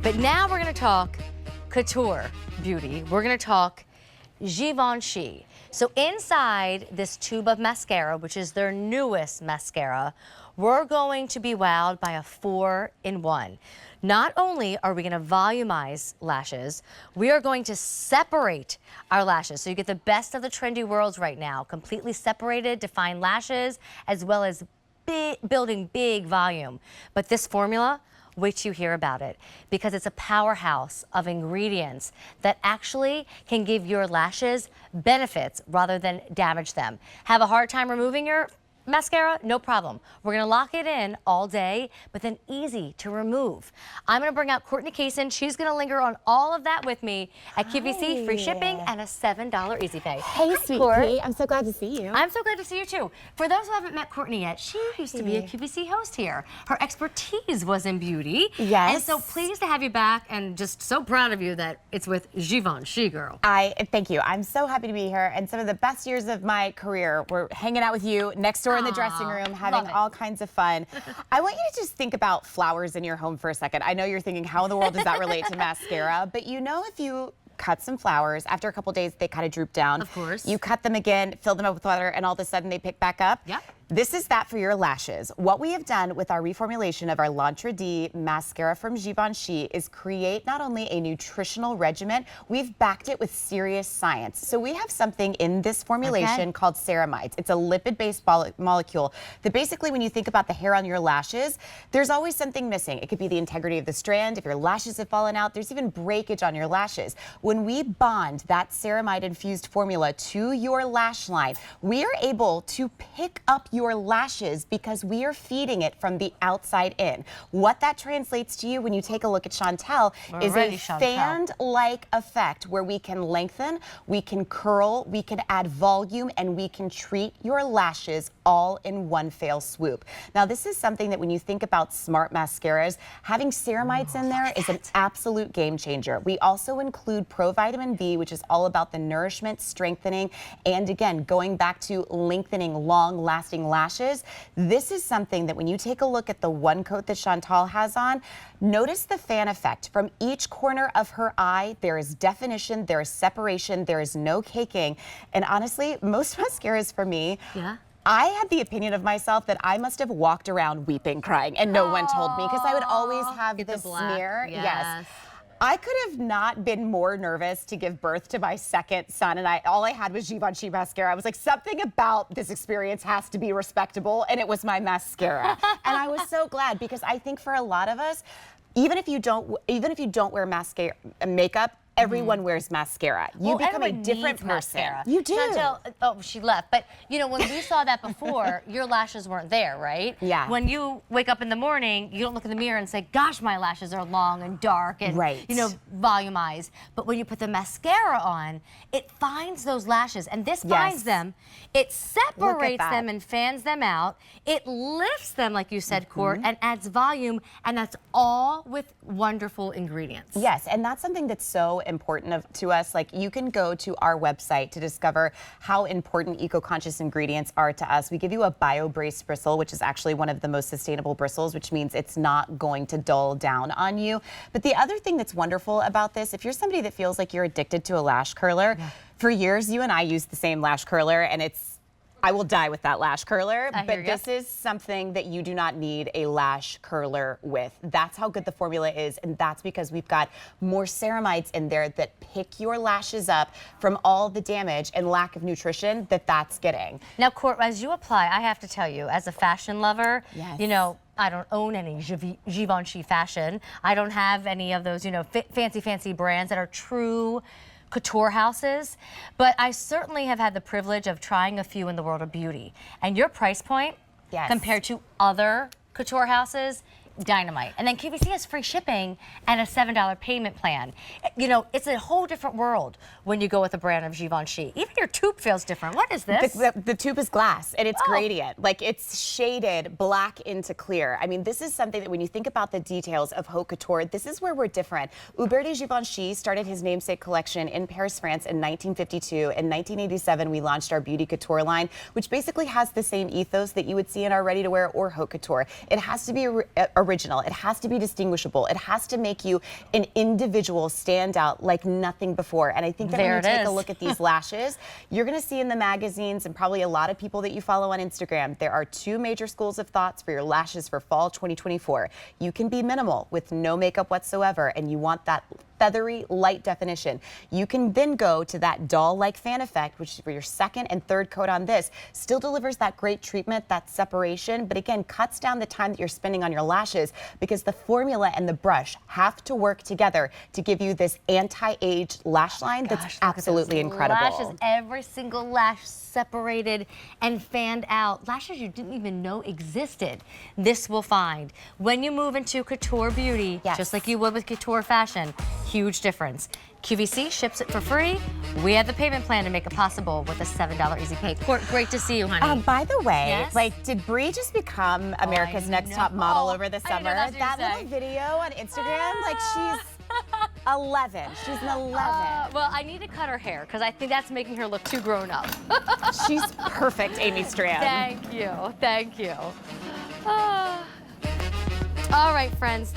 But now we're gonna talk couture beauty. We're gonna talk Givenchy. So inside this tube of mascara, which is their newest mascara, we're going to be wowed by a 4-in-1. Not only are we going to volumize lashes, we are going to separate our lashes. So you get the best of the trendy worlds right now, completely separated, defined lashes, as well as building big volume. But this formula, wait till you hear about it, because it's a powerhouse of ingredients that actually can give your lashes benefits rather than damage them. Have a hard time removing your mascara? No problem. We're gonna lock it in all day, but then easy to remove. I'm gonna bring out Courtney Kaysen. She's gonna linger on all of that with me at QVC, free shipping and a $7 easy pay. Hey, sweet pea. I'm so glad to see you. I'm so glad to see you too. For those who haven't met Courtney yet, she used to be a QVC host here. Her expertise was in beauty. Yes. And so pleased to have you back, and just so proud of you that it's with Givenchy, girl. Thank you. I'm so happy to be here, and some of the best years of my career were hanging out with you next door in the dressing room, having all kinds of fun. I want you to just think about flowers in your home for a second. I know you're thinking, how in the world does that relate to mascara? But you know, if you cut some flowers, after a couple days, they kind of droop down. Of course. You cut them again, fill them up with water, and all of a sudden they pick back up. Yep. This is that for your lashes. What we have done with our reformulation of our L'interdit mascara from Givenchy is create not only a nutritional regimen, we've backed it with serious science. So we have something in this formulation called ceramides. It's a lipid-based molecule that basically, when you think about the hair on your lashes, there's always something missing. It could be the integrity of the strand. If your lashes have fallen out, there's even breakage on your lashes. When we bond that ceramide-infused formula to your lash line, we are able to pick up your lashes because we are feeding it from the outside in. What that translates to you when you take a look at Chantel is a fan-like effect where we can lengthen, we can curl, we can add volume, and we can treat your lashes all in one fell swoop. Now, this is something that when you think about smart mascaras, having ceramides in there is an absolute game changer. We also include provitamin B, which is all about the nourishment, strengthening, and again, going back to lengthening long-lasting lashes. This is something that when you take a look at the one coat that Chantal has on, notice the fan effect. From each corner of her eye, there is definition, there is separation, there is no caking. And honestly, most mascaras for me, I had the opinion of myself that I must have walked around weeping, crying, and no one told me, because I would always have this smear. Yes. I could have not been more nervous to give birth to my second son, and all I had was Givenchy mascara. I was like, something about this experience has to be respectable, and it was my mascara. And I was so glad, because I think for a lot of us, even if you don't wear makeup, everyone wears mascara. You become a different person. Mascara. You do. Chantel, oh, she left. But you know, when we saw that before, your lashes weren't there, right? Yeah. When you wake up in the morning, you don't look in the mirror and say, gosh, my lashes are long and dark and, you know, volumized. But when you put the mascara on, it finds those lashes, and this finds them. It separates them and fans them out. It lifts them, like you said, Court, and adds volume, and that's all with wonderful ingredients. Yes, and that's something that's so important to us. Like, you can go to our website to discover how important eco-conscious ingredients are to us. We give you a bio-braced bristle, which is actually one of the most sustainable bristles, which means it's not going to dull down on you. But the other thing that's wonderful about this, if you're somebody that feels like you're addicted to a lash curler, for years you and I used the same lash curler, and I will die with that lash curler, but this is something that you do not need a lash curler with. That's how good the formula is, and that's because we've got more ceramides in there that pick your lashes up from all the damage and lack of nutrition that's getting. Now, Court, as you apply, I have to tell you, as a fashion lover, you know, I don't own any Givenchy fashion. I don't have any of those, you know, fancy brands that are true couture houses, but I certainly have had the privilege of trying a few in the world of beauty. And your price point, compared to other couture houses, dynamite. And then QVC has free shipping and a $7 payment plan. You know, it's a whole different world when you go with a brand of Givenchy. Even your tube feels different. What is this? The tube is glass, and it's gradient. Like, it's shaded black into clear. I mean, this is something that when you think about the details of haute couture, this is where we're different. Hubert de Givenchy started his namesake collection in Paris, France in 1952. In 1987, we launched our beauty couture line, which basically has the same ethos that you would see in our ready-to-wear or haute couture. It has to be a original. It has to be distinguishable. It has to make you an individual stand out like nothing before. And I think that when you take a look at these lashes, you're going to see in the magazines and probably a lot of people that you follow on Instagram, there are two major schools of thoughts for your lashes for fall 2024. You can be minimal with no makeup whatsoever, and you want that feathery, light definition. You can then go to that doll-like fan effect, which is for your second and third coat on this. Still delivers that great treatment, that separation, but again, cuts down the time that you're spending on your lashes because the formula and the brush have to work together to give you this anti-age lash line that's absolutely incredible. Lashes, every single lash separated and fanned out. Lashes you didn't even know existed. This will find. When you move into couture beauty, just like you would with couture fashion, huge difference. QVC ships it for free. We have the payment plan to make it possible with a $7 easy pay. Court, great to see you, honey. By the way, like, did Bree just become America's Next Top Model over the summer? That little video on Instagram, like, she's 11. She's an 11. Well, I need to cut her hair because I think that's making her look too grown up. She's perfect, Amy Strand. Thank you. Thank you. All right, friends.